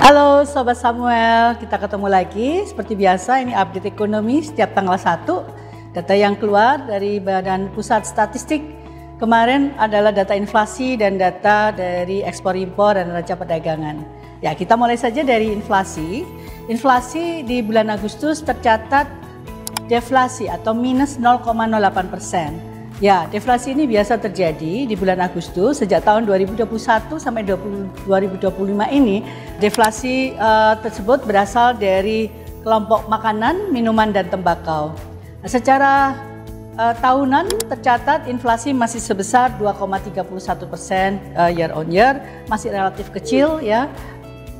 Halo Sobat Samuel, kita ketemu lagi. Seperti biasa ini update ekonomi setiap tanggal 1. Data yang keluar dari Badan Pusat Statistik kemarin adalah data inflasi dan data dari ekspor impor dan neraca perdagangan. Ya, kita mulai saja dari inflasi. Inflasi di bulan Agustus tercatat deflasi atau minus 0,08%. Ya, deflasi ini biasa terjadi di bulan Agustus sejak tahun 2021 sampai 2025 ini. Deflasi tersebut berasal dari kelompok makanan, minuman, dan tembakau. Nah, secara tahunan tercatat inflasi masih sebesar 2,31% year on year, masih relatif kecil ya.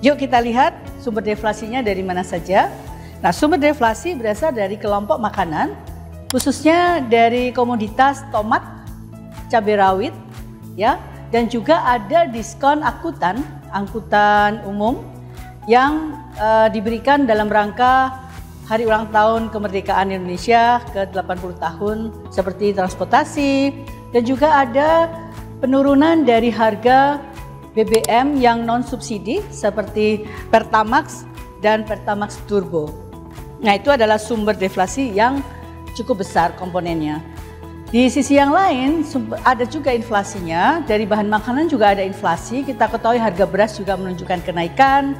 Yuk kita lihat sumber deflasinya dari mana saja. Nah, sumber deflasi berasal dari kelompok makanan, khususnya dari komoditas tomat, cabai rawit, ya, dan juga ada diskon angkutan umum yang diberikan dalam rangka hari ulang tahun kemerdekaan Indonesia ke-80 tahun, seperti transportasi, dan juga ada penurunan dari harga BBM yang non subsidi seperti Pertamax dan Pertamax Turbo. Nah, itu adalah sumber deflasi yang cukup besar komponennya. Di sisi yang lain ada juga inflasinya, dari bahan makanan juga ada inflasi. Kita ketahui harga beras juga menunjukkan kenaikan,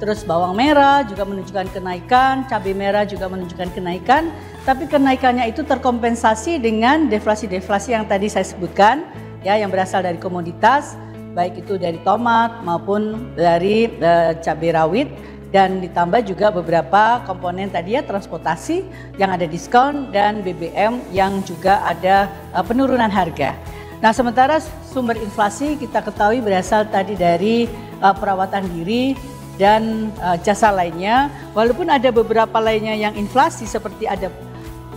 terus bawang merah juga menunjukkan kenaikan, cabai merah juga menunjukkan kenaikan, tapi kenaikannya itu terkompensasi dengan deflasi-deflasi yang tadi saya sebutkan, ya, yang berasal dari komoditas, baik itu dari tomat maupun dari cabai rawit. Dan ditambah juga beberapa komponen tadi ya, transportasi yang ada diskon dan BBM yang juga ada penurunan harga. Nah, sementara sumber inflasi kita ketahui berasal tadi dari perawatan diri dan jasa lainnya. Walaupun ada beberapa lainnya yang inflasi seperti ada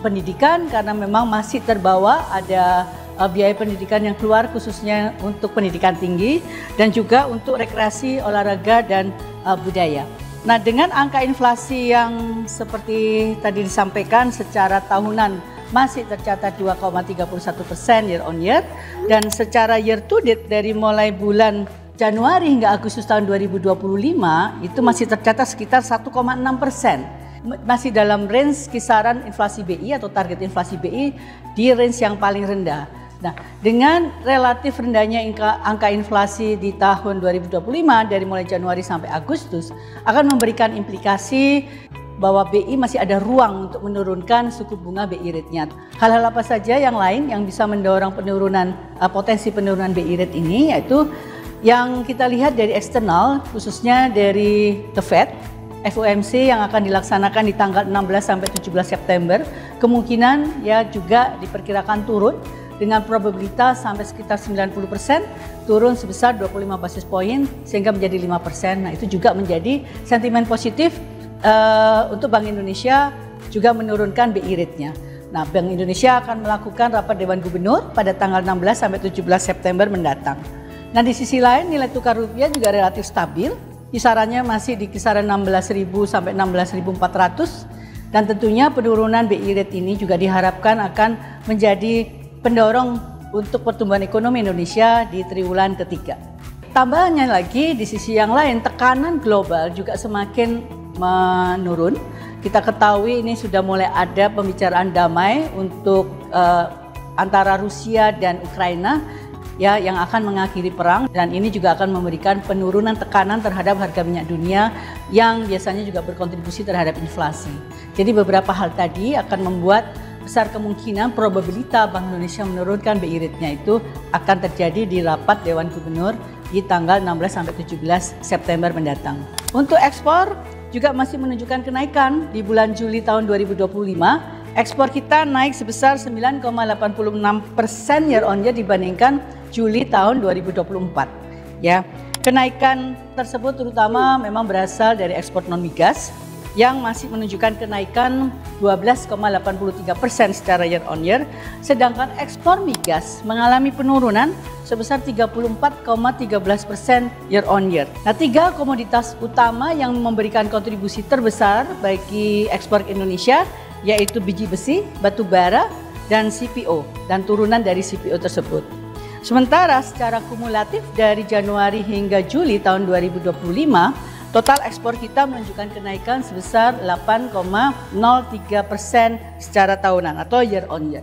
pendidikan karena memang masih terbawa ada biaya pendidikan yang keluar khususnya untuk pendidikan tinggi dan juga untuk rekreasi, olahraga dan budaya. Nah, dengan angka inflasi yang seperti tadi disampaikan secara tahunan masih tercatat 2,31% year on year, dan secara year to date dari mulai bulan Januari hingga Agustus tahun 2025 itu masih tercatat sekitar 1,6%. Masih dalam range kisaran inflasi BI atau target inflasi BI di range yang paling rendah. Nah, dengan relatif rendahnya angka inflasi di tahun 2025 dari mulai Januari sampai Agustus akan memberikan implikasi bahwa BI masih ada ruang untuk menurunkan suku bunga BI rate-nya. Hal-hal apa saja yang lain yang bisa mendorong potensi penurunan BI rate ini, yaitu yang kita lihat dari eksternal, khususnya dari The Fed, FOMC yang akan dilaksanakan di tanggal 16 sampai 17 September, kemungkinan ya juga diperkirakan turun dengan probabilitas sampai sekitar 90%, turun sebesar 25 basis poin sehingga menjadi 5%. Nah, itu juga menjadi sentimen positif untuk Bank Indonesia juga menurunkan BI rate-nya. Nah, Bank Indonesia akan melakukan rapat Dewan Gubernur pada tanggal 16 sampai 17 September mendatang. Nah, di sisi lain nilai tukar rupiah juga relatif stabil, kisarannya masih di kisaran 16.000 sampai 16.400, dan tentunya penurunan BI rate ini juga diharapkan akan menjadi pendorong untuk pertumbuhan ekonomi Indonesia di triwulan ketiga. Tambahannya lagi di sisi yang lain, tekanan global juga semakin menurun. Kita ketahui ini sudah mulai ada pembicaraan damai untuk antara Rusia dan Ukraina ya, yang akan mengakhiri perang, dan ini juga akan memberikan penurunan tekanan terhadap harga minyak dunia yang biasanya juga berkontribusi terhadap inflasi. Jadi beberapa hal tadi akan membuat besar kemungkinan probabilitas Bank Indonesia menurunkan BI rate-nya itu akan terjadi di rapat Dewan Gubernur di tanggal 16 sampai 17 September mendatang. Untuk ekspor juga masih menunjukkan kenaikan. Di bulan Juli tahun 2025, ekspor kita naik sebesar 9,86% year on year dibandingkan Juli tahun 2024. Ya, kenaikan tersebut terutama memang berasal dari ekspor non migas yang masih menunjukkan kenaikan 12,83% secara year on year, sedangkan ekspor migas mengalami penurunan sebesar 34,13% year on year. Nah, 3 komoditas utama yang memberikan kontribusi terbesar bagi ekspor Indonesia yaitu biji besi, batu bara, dan CPO, dan turunan dari CPO tersebut. Sementara secara kumulatif dari Januari hingga Juli tahun 2025, Total ekspor kita menunjukkan kenaikan sebesar 8,03% secara tahunan atau year on year.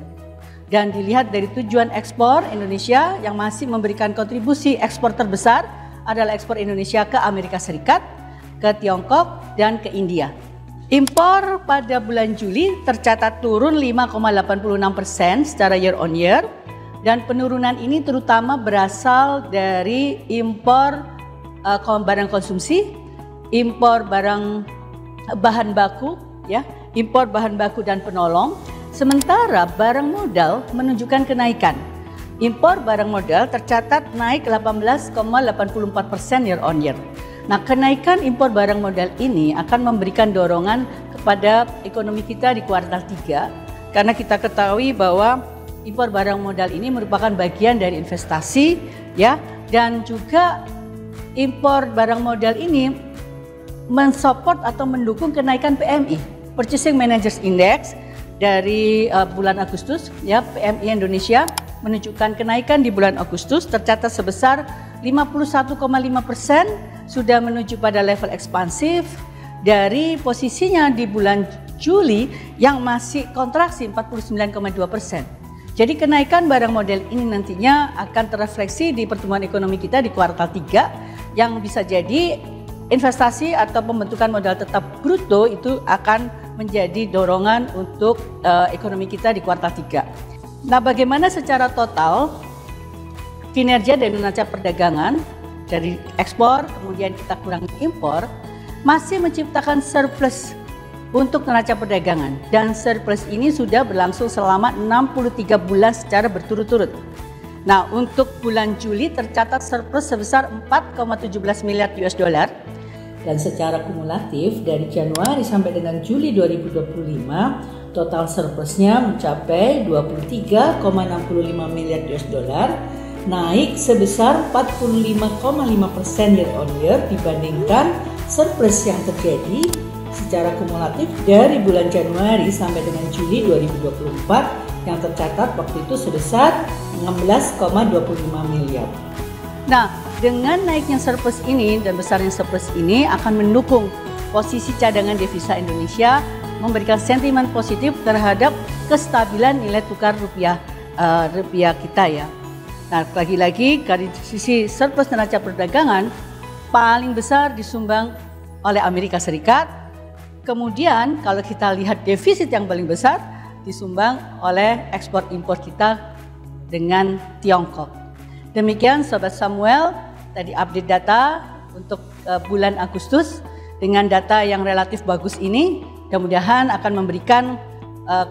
Dan dilihat dari tujuan ekspor Indonesia yang masih memberikan kontribusi ekspor terbesar adalah ekspor Indonesia ke Amerika Serikat, ke Tiongkok, dan ke India. Impor pada bulan Juli tercatat turun 5,86% secara year on year, dan penurunan ini terutama berasal dari impor barang konsumsi, impor bahan baku, impor bahan baku dan penolong. Sementara barang modal menunjukkan kenaikan. Impor barang modal tercatat naik 18,84% year on year. Nah, kenaikan impor barang modal ini akan memberikan dorongan kepada ekonomi kita di kuartal 3 karena kita ketahui bahwa impor barang modal ini merupakan bagian dari investasi dan juga impor barang modal ini mensupport atau mendukung kenaikan PMI, Purchasing Managers Index dari bulan Agustus PMI Indonesia menunjukkan kenaikan di bulan Agustus tercatat sebesar 51,5%, sudah menuju pada level ekspansif dari posisinya di bulan Juli yang masih kontraksi 49,2%. Jadi kenaikan barang modal ini nantinya akan terrefleksi di pertumbuhan ekonomi kita di kuartal 3 yang bisa jadi investasi atau pembentukan modal tetap bruto itu akan menjadi dorongan untuk ekonomi kita di kuartal 3. Nah, bagaimana secara total kinerja dari neraca perdagangan dari ekspor kemudian kita kurangi impor masih menciptakan surplus untuk neraca perdagangan, dan surplus ini sudah berlangsung selama 63 bulan secara berturut-turut. Nah, untuk bulan Juli tercatat surplus sebesar 4,17 miliar US dollar. Dan secara kumulatif dari Januari sampai dengan Juli 2025 total surplusnya mencapai 23,65 miliar US dollar, naik sebesar 45,5% year on year dibandingkan surplus yang terjadi secara kumulatif dari bulan Januari sampai dengan Juli 2024 yang tercatat waktu itu sebesar 16,25 miliar. Nah, dengan naiknya surplus ini dan besarnya surplus ini akan mendukung posisi cadangan devisa Indonesia, memberikan sentimen positif terhadap kestabilan nilai tukar rupiah kita ya. Nah, lagi-lagi dari sisi surplus neraca perdagangan paling besar disumbang oleh Amerika Serikat. Kemudian kalau kita lihat defisit yang paling besar disumbang oleh ekspor impor kita dengan Tiongkok. Demikian Sobat Samuel, tadi update data untuk bulan Agustus dengan data yang relatif bagus ini, mudah-mudahan akan memberikan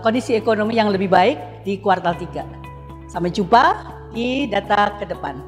kondisi ekonomi yang lebih baik di kuartal 3. Sampai jumpa di data ke depan.